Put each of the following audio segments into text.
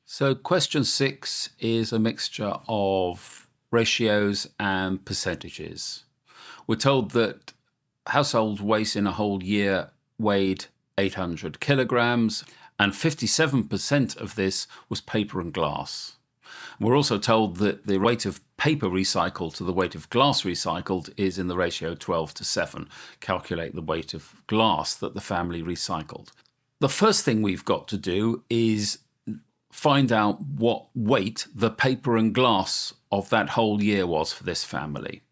So question 6 is a mixture of ratios and percentages. We're told that household waste in a whole year weighed 800 kilograms, and 57% of this was paper and glass. We're also told that the weight of paper recycled to the weight of glass recycled is in the ratio 12:7. Calculate the weight of glass that the family recycled. The first thing we've got to do is find out what weight the paper and glass of that whole year was for this family.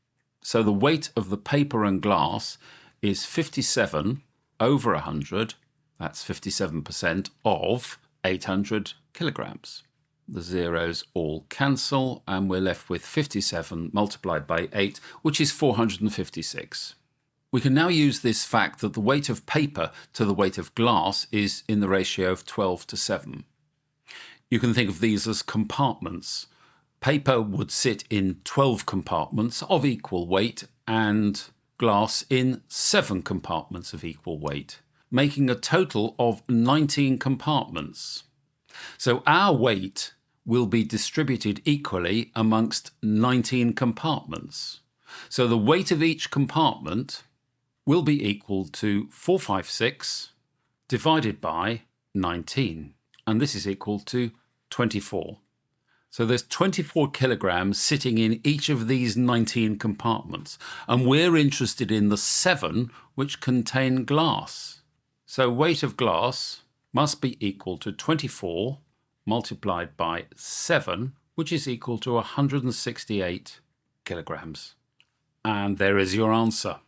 So the weight of the paper and glass is 57 over 100, that's 57% of 800 kilograms. The zeros all cancel and we're left with 57 multiplied by 8, which is 456. We can now use this fact that the weight of paper to the weight of glass is in the ratio of 12:7. You can think of these as compartments. Paper would sit in 12 compartments of equal weight and glass in 7 compartments of equal weight, making a total of 19 compartments. So our weight will be distributed equally amongst 19 compartments. So the weight of each compartment will be equal to 456 divided by 19, and this is equal to 24. So there's 24 kilograms sitting in each of these 19 compartments, and we're interested in the 7 which contain glass. So weight of glass must be equal to 24 multiplied by 7, which is equal to 168 kilograms. And there is your answer.